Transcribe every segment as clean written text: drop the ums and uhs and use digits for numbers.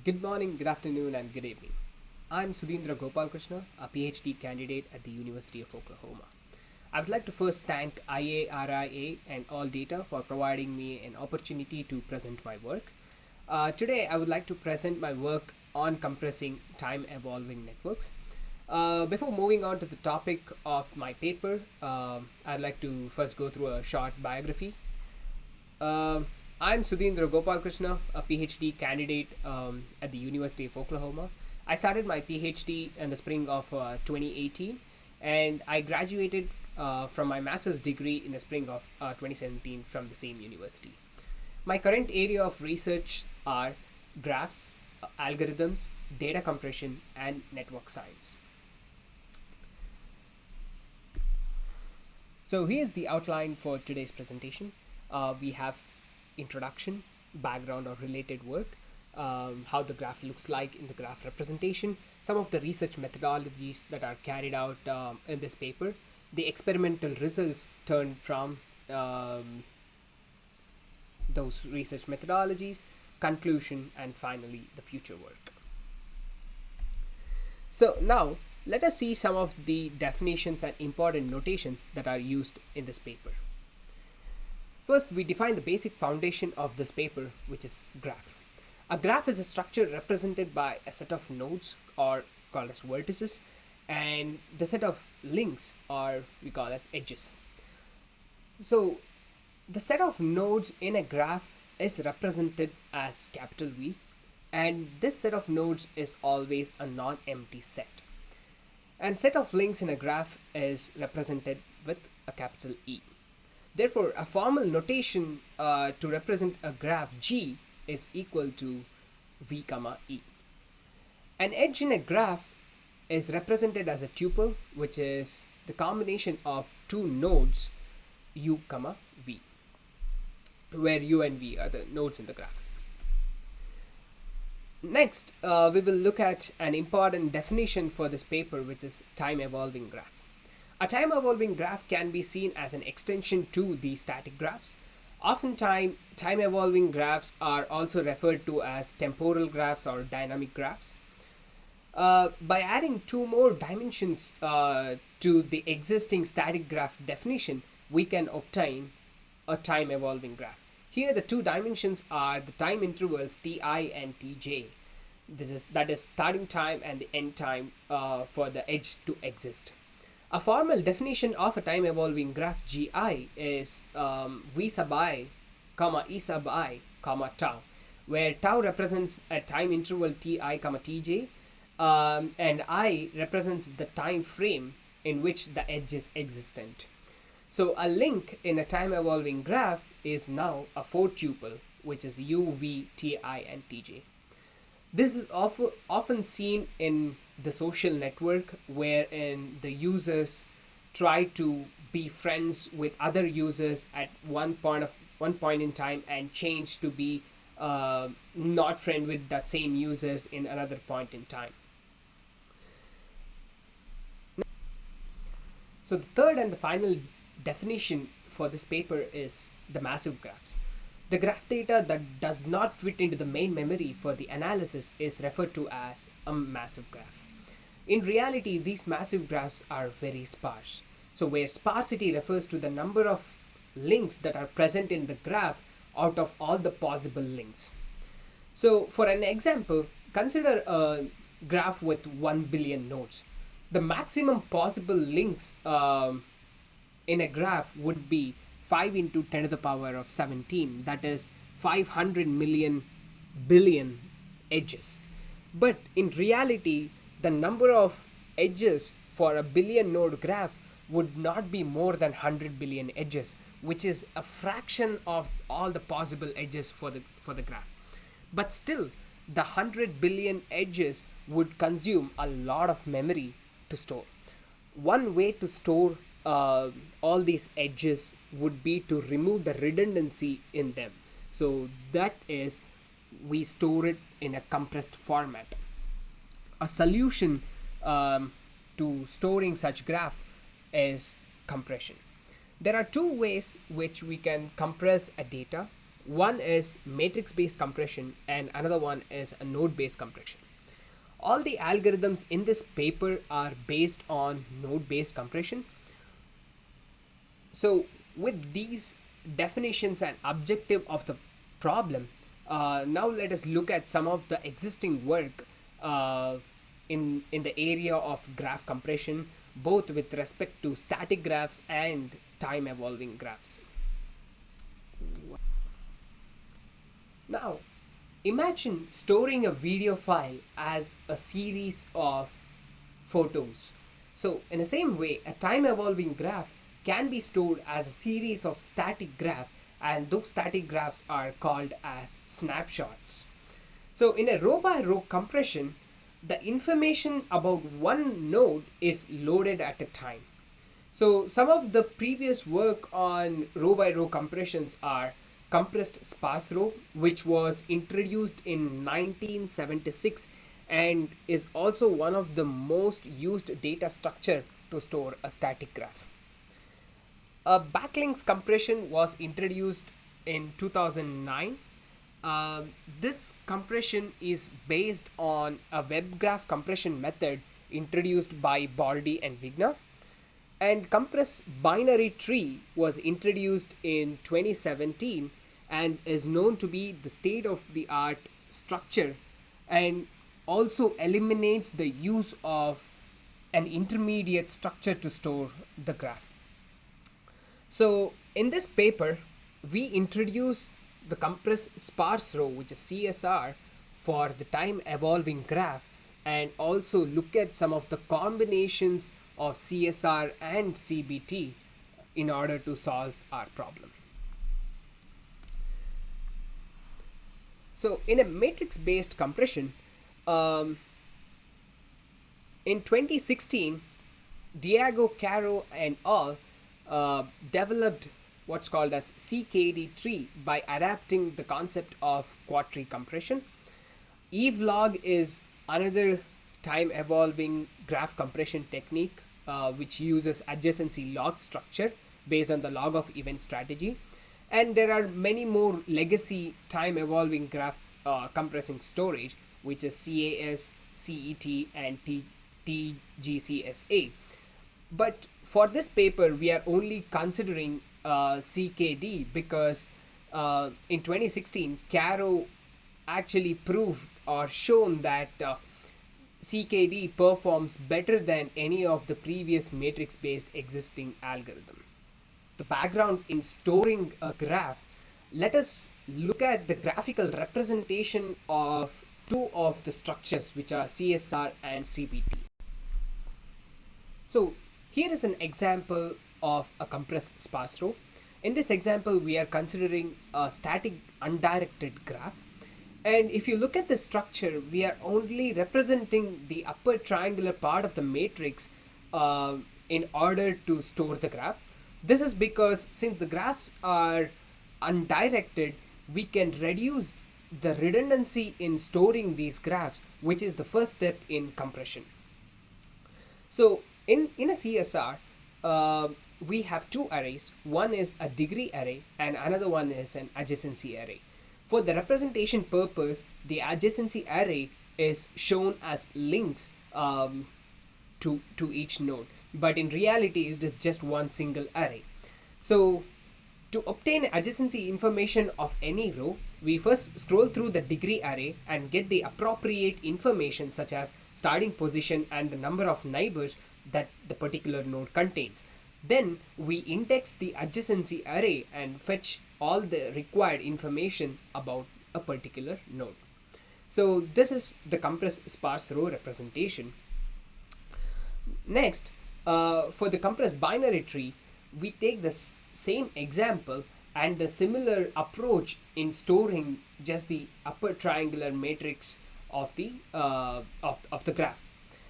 Good morning, good afternoon, and good evening. I'm Sudhindra Gopalkrishna, a PhD candidate at the University of Oklahoma. I would like to first thank IARIA and All Data for providing me an opportunity to present my work. Today, I would like to present my work on compressing time evolving networks. Before moving on to the topic of my paper, I'd like to first go through a short biography. Um I'm Sudhindra Gopalkrishna, a PhD candidate at the University of Oklahoma. I started my PhD in the spring of 2018, and I graduated from my master's degree in the spring of 2017 from the same university. My current area of research are graphs, algorithms, data compression, and network science. So here's the outline for today's presentation. We have introduction, background or related work, how the graph looks like in the graph representation, some of the research methodologies that are carried out in this paper, the experimental results turned from those research methodologies, conclusion, and finally the future work. So now let us see some of the definitions and important notations that are used in this paper. First, we define the basic foundation of this paper, which is graph. A graph is a structure represented by a set of nodes, or called as vertices, and the set of links, or we call as edges. So, the set of nodes in a graph is represented as capital V, and this set of nodes is always a non-empty set. And set of links in a graph is represented with a capital E. Therefore, a formal notation to represent a graph G is equal to V comma E. An edge in a graph is represented as a tuple, which is the combination of two nodes U comma V, where U and V are the nodes in the graph. Next, we will look at an important definition for this paper, which is time evolving graph. A time evolving graph can be seen as an extension to the static graphs. Oftentimes, time evolving graphs are also referred to as temporal graphs or dynamic graphs. By adding two more dimensions to the existing static graph definition, we can obtain a time evolving graph. Here, the two dimensions are the time intervals Ti and Tj. That is starting time and the end time for the edge to exist. A formal definition of a time evolving graph Gi is V sub I, comma E sub I, comma tau, where tau represents a time interval Ti, comma Tj, and I represents the time frame in which the edge is existent. So a link in a time evolving graph is now a four tuple, which is U, V, Ti, and Tj. This is often seen in the social network, wherein the users try to be friends with other users at one point in time and change to be not friend with that same users in another point in time. So the third and the final definition for this paper is the massive graphs. The graph data that does not fit into the main memory for the analysis is referred to as a massive graph. In reality, these massive graphs are very sparse. So where sparsity refers to the number of links that are present in the graph out of all the possible links. So for an example, consider a graph with 1 billion nodes. The maximum possible links in a graph would be 5 into 10 to the power of 17, that is 500 million billion edges. But in reality, the number of edges for a billion node graph would not be more than 100 billion edges, which is a fraction of all the possible edges for the graph. But still, the 100 billion edges would consume a lot of memory to store. One way to store all these edges would be to remove the redundancy in them. So that is, we store it in a compressed format. A solution to storing such graph is compression. There are two ways which we can compress a data. One is matrix based compression, and another one is a node based compression. All the algorithms in this paper are based on node based compression. So, with these definitions and objective of the problem, now let us look at some of the existing work in the area of graph compression, both with respect to static graphs and time evolving graphs. Now, imagine storing a video file as a series of photos. So, in the same way, a time evolving graph can be stored as a series of static graphs, and those static graphs are called as snapshots. So, in a row by row compression, the information about one node is loaded at a time. So, some of the previous work on row by row compressions are compressed sparse row, which was introduced in 1976 and is also one of the most used data structure to store a static graph. A backlinks compression was introduced in 2009. This compression is based on a web graph compression method introduced by Baldi and Wigner. And compress binary tree was introduced in 2017 and is known to be the state of the art structure, and also eliminates the use of an intermediate structure to store the graph. So in this paper, we introduce the compressed sparse row, which is CSR, for the time evolving graph, and also look at some of the combinations of CSR and CBT in order to solve our problem. So in a matrix based compression, in 2016, Diego Caro and al. Developed what's called as CKD tree by adapting the concept of quad-tree compression. Evelog is another time evolving graph compression technique which uses adjacency log structure based on the log of event strategy. And there are many more legacy time evolving graph compressing storage, which is CAS, CET, and TGCSA. But for this paper, we are only considering CKD because in 2016, Caro actually proved or shown that CKD performs better than any of the previous matrix-based existing algorithm. The background in storing a graph, let us look at the graphical representation of two of the structures, which are CSR and CBT. So here is an example of a compressed sparse row. In this example, we are considering a static undirected graph. And if you look at the structure, we are only representing the upper triangular part of the matrix in order to store the graph. This is because since the graphs are undirected, we can reduce the redundancy in storing these graphs, which is the first step in compression. So in a CSR, we have two arrays. One is a degree array and another one is an adjacency array. For the representation purpose, the adjacency array is shown as links to each node, but in reality it is just one single array. So to obtain adjacency information of any row, we first scroll through the degree array and get the appropriate information such as starting position and the number of neighbors that the particular node contains. Then we index the adjacency array and fetch all the required information about a particular node. So this is the compressed sparse row representation. Next, for the compressed binary tree, we take the same example and the similar approach in storing just the upper triangular matrix of the graph.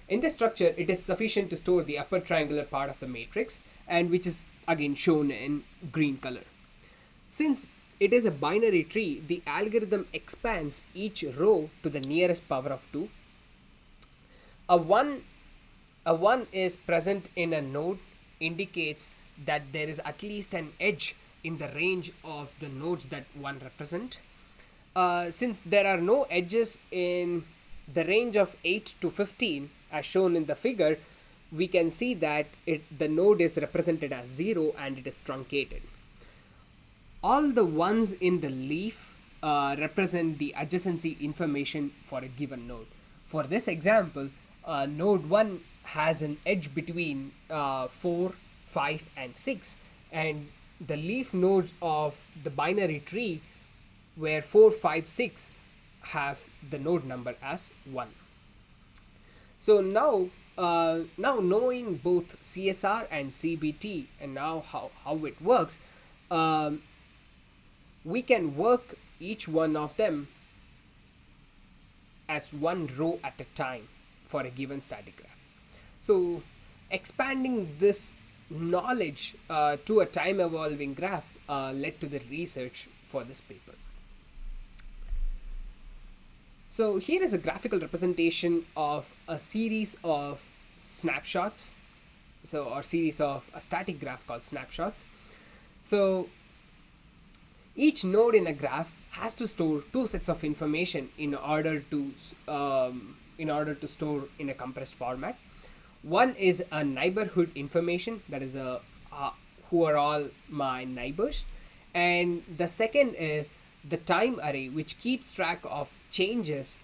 In this structure, it is sufficient to store the upper triangular part of the matrix, and which is again shown in green color. Since it is a binary tree, the algorithm expands each row to the nearest power of 2. A 1 is present in a node indicates that there is at least an edge in the range of the nodes that one represent. Since there are no edges in the range of 8 to 15 as shown in the figure, we can see that the node is represented as 0 and it is truncated. All the ones in the leaf represent the adjacency information for a given node. For this example, node 1 has an edge between 4, 5 and 6, and the leaf nodes of the binary tree where 4, 5, 6 have the node number as 1. So now knowing both CSR and CBT and now how it works, we can work each one of them as one row at a time for a given static graph. So expanding this knowledge to a time evolving graph led to the research for this paper. So here is a graphical representation of a series of snapshots, or series of a static graph called snapshots. So each node in a graph has to store two sets of information in order to store in a compressed format. One is a neighborhood information, that is who are all my neighbors, and the second is the time array, which keeps track of changes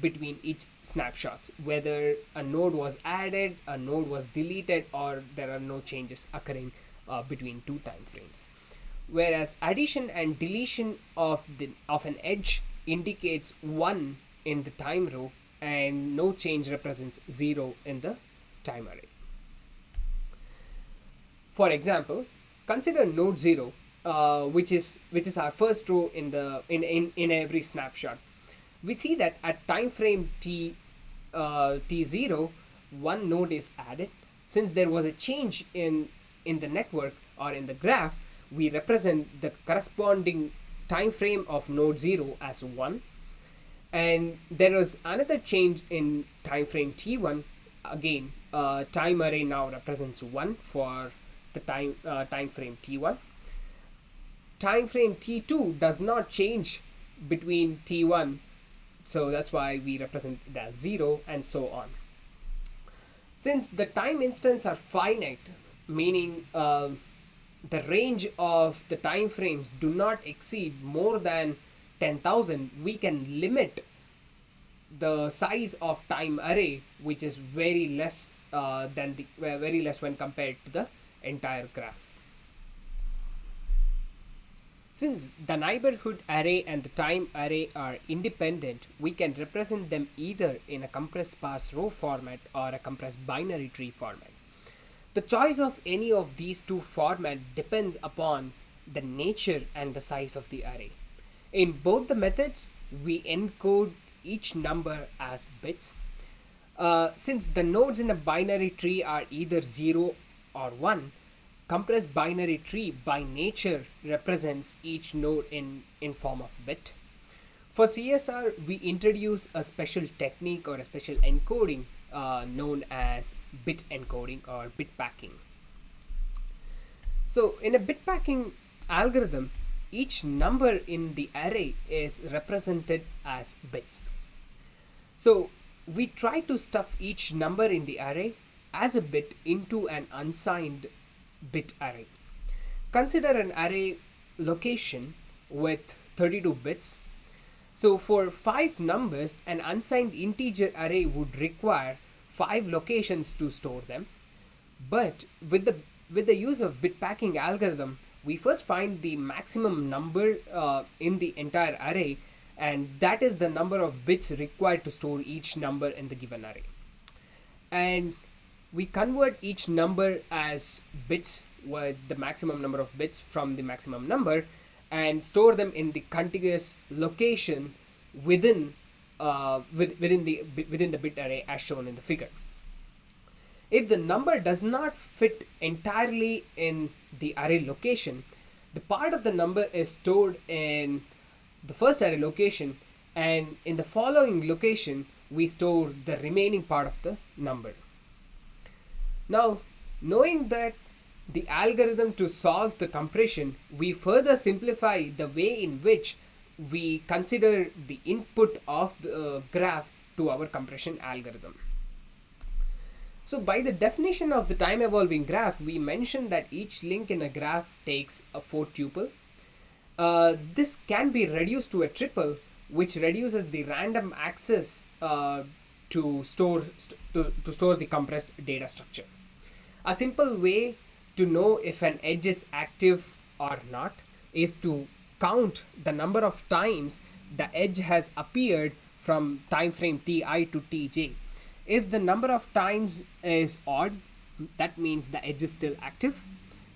between each snapshots, whether a node was added, a node was deleted, or there are no changes occurring between two time frames. Whereas addition and deletion of an edge indicates 1 in the time row and no change represents 0 in the time array. For example, consider node 0, which is our first row in every snapshot. We see that at time frame t0, one node is added. Since there was a change in the network or in the graph, we represent the corresponding time frame of node 0 as 1. And there was another change in time frame t1. Again, time array now represents 1 for the time frame t1. Time frame t2 does not change between t1, so that's why we represent it as 0, and so on. Since the time instants are finite, meaning the range of the time frames do not exceed more than 10,000, we can limit the size of time array, which is very less when compared to the entire graph. Since the neighborhood array and the time array are independent, we can represent them either in a compressed sparse row format or a compressed binary tree format. The choice of any of these two formats depends upon the nature and the size of the array. In both the methods, we encode each number as bits. Since the nodes in a binary tree are either 0 or 1, compressed binary tree by nature represents each node in form of bit. For CSR, we introduce a special technique or a special encoding known as bit encoding or bit packing. So in a bit packing algorithm, each number in the array is represented as bits. So we try to stuff each number in the array as a bit into an unsigned bit array. Consider an array location with 32 bits. So for 5 numbers, an unsigned integer array would require 5 locations to store them. But with the use of bit packing algorithm, we first find the maximum number in the entire array, and that is the number of bits required to store each number in the given array. And we convert each number as bits with the maximum number of bits from the maximum number and store them in the contiguous location within the bit array as shown in the figure. If the number does not fit entirely in the array location, the part of the number is stored in the first array location, and in the following location we store the remaining part of the number. Now, knowing that the algorithm to solve the compression, we further simplify the way in which we consider the input of the graph to our compression algorithm. So by the definition of the time evolving graph, we mentioned that each link in a graph takes a 4 tuple. This can be reduced to a triple, which reduces the random access to store the compressed data structure. A simple way to know if an edge is active or not is to count the number of times the edge has appeared from time frame ti to tj. If the number of times is odd, that means the edge is still active.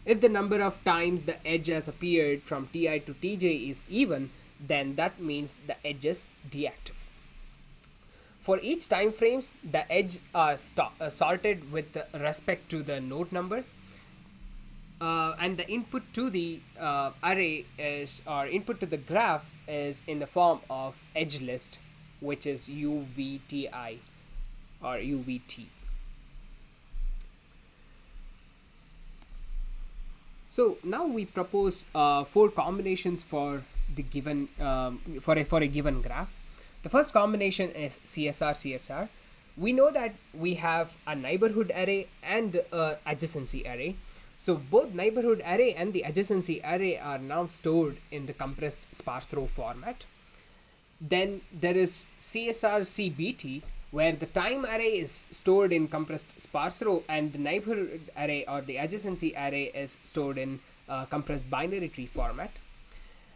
If the number of times the edge has appeared from ti to tj is even, then that means the edge is deactive. For each time frames, the edge are sorted with respect to the node number, and the input to the array is, or input to the graph is in the form of edge list, which is UVTI or UVT. So now we propose 4 combinations for the given for a given graph. The first combination is CSR. We know that we have a neighborhood array and adjacency array. So both neighborhood array and the adjacency array are now stored in the compressed sparse row format. Then there is CSR CBT, where the time array is stored in compressed sparse row and the neighborhood array or the adjacency array is stored in compressed binary tree format.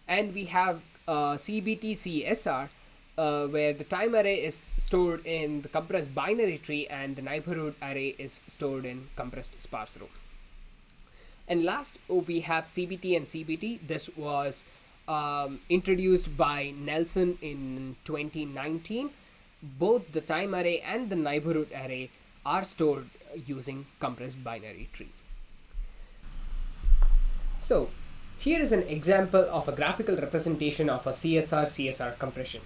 And we have CBT CSR, where the time array is stored in the compressed binary tree and the neighborhood array is stored in compressed sparse row. And last, we have CBT and CBT. This was introduced by Nelson in 2019. Both the time array and the neighborhood array are stored using compressed binary tree. So here is an example of a graphical representation of a CSR compression.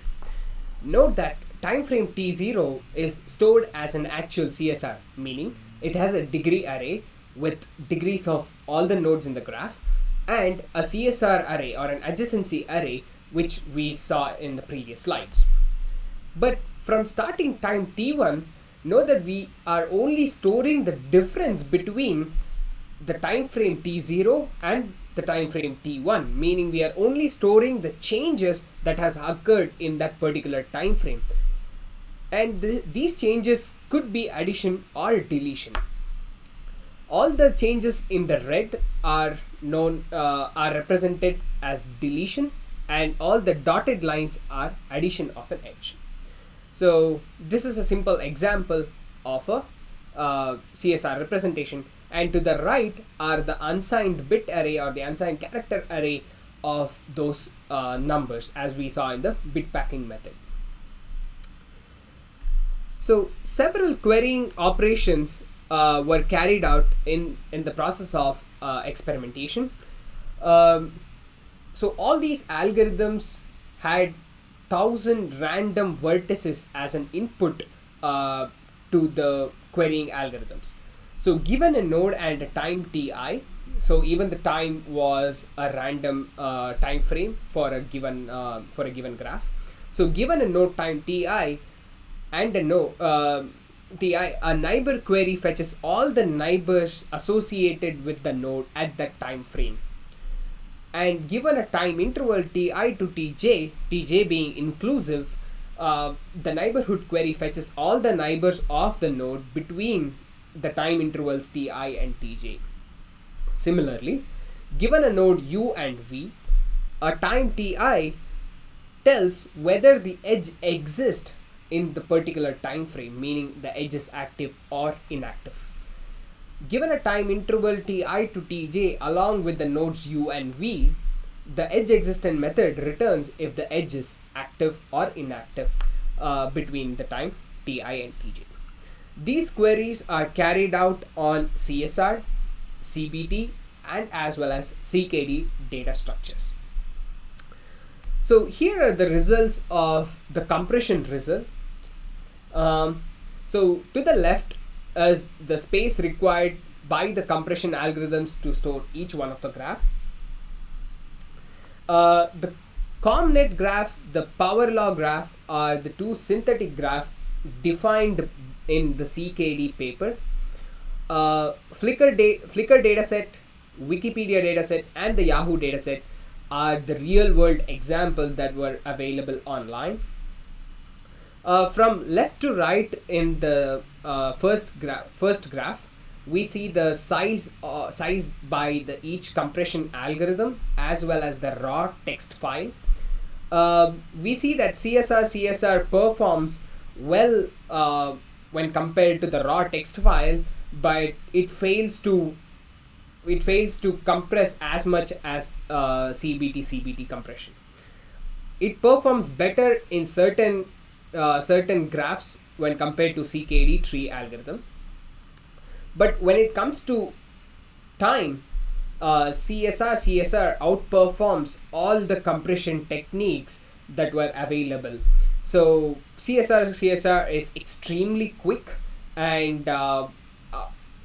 Note that time frame T0 is stored as an actual CSR, meaning it has a degree array with degrees of all the nodes in the graph, and a CSR array or an adjacency array, which we saw in the previous slides. But from starting time T1, know that we are only storing the difference between the time frame T0 and the time frame T1, meaning we are only storing the changes that has occurred in that particular time frame. And these changes could be addition or deletion. All the changes in the red are represented as deletion, and all the dotted lines are addition of an edge. So this is a simple example of a CSR representation, and to the right are the unsigned bit array or the unsigned character array of those numbers, as we saw in the bit packing method. So several querying operations were carried out in the process of experimentation. So all these algorithms had 1,000 random vertices as an input to the querying algorithms. So given a node and a time ti, so even the time was a random time frame for a given graph. So given a node time ti and a node a neighbor query fetches all the neighbors associated with the node at that time frame. And given a time interval ti to tj being inclusive, the neighborhood query fetches all the neighbors of the node between the time intervals ti and tj. Similarly, given a node u and v, a time ti tells whether the edge exists in the particular time frame, meaning the edge is active or inactive. Given a time interval ti to tj along with the nodes u and v, the edge existent method returns if the edge is active or inactive between the time ti and tj. These queries are carried out on CSR, CBT, and as well as CKD data structures. So here are the results of the compression result. So to the left is the space required by the compression algorithms to store each one of the graph. The COMNET graph, the power law graph are the two synthetic graphs defined in the CKD paper. Flickr dataset, Wikipedia dataset, and the Yahoo dataset are the real world examples that were available online. From left to right in the first graph, we see the size by the each compression algorithm as well as the raw text file. We see that CSR performs well when compared to the raw text file, but it fails to compress as much as CBT compression. It performs better in certain graphs when compared to CKD tree algorithm. But when it comes to time, CSR outperforms all the compression techniques that were available. So CSR is extremely quick and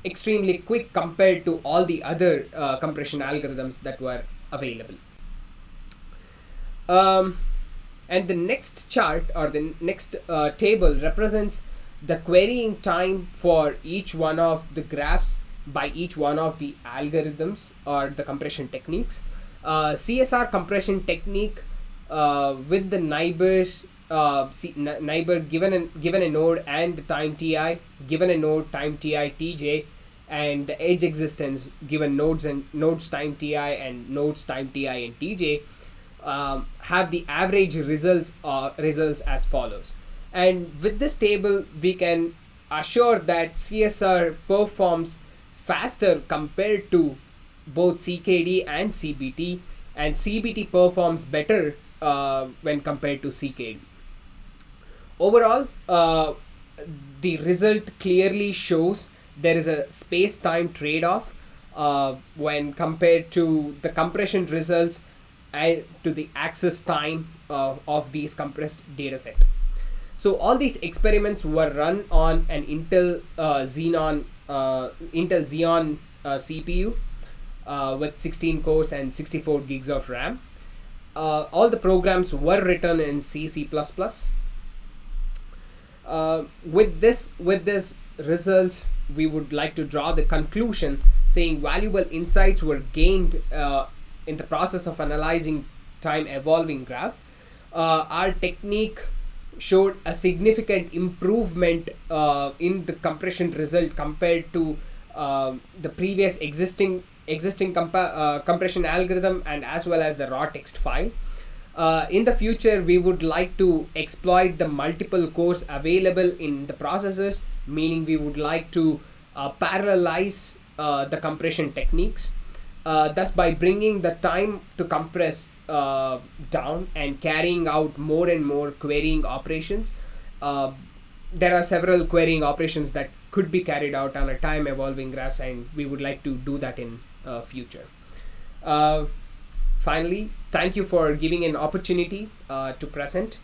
extremely quick compared to all the other compression algorithms that were available. And the next chart or the next table represents the querying time for each one of the graphs by each one of the algorithms or the compression techniques. CSR compression technique with the neighbors, neighbor given a node and the time ti, given a node time ti tj, and the edge existence given nodes time ti and nodes time ti and tj, have the average results as follows. And with this table, we can assure that CSR performs faster compared to both CKD and CBT, and CBT performs better when compared to CKD. Overall, the result clearly shows there is a space-time trade-off when compared to the compression results and to the access time of these compressed dataset. So all these experiments were run on an Intel Xeon CPU with 16 cores and 64 gigs of RAM. All the programs were written in C++. With this results, we would like to draw the conclusion saying valuable insights were gained in the process of analyzing time evolving graph. Our technique showed a significant improvement in the compression result compared to the previous existing compression algorithm and as well as the raw text file. In the future, we would like to exploit the multiple cores available in the processors, meaning we would like to parallelize the compression techniques. Thus, by bringing the time to compress down and carrying out more and more querying operations, there are several querying operations that could be carried out on a time evolving graphs, and we would like to do that in future. Finally, thank you for giving an opportunity to present.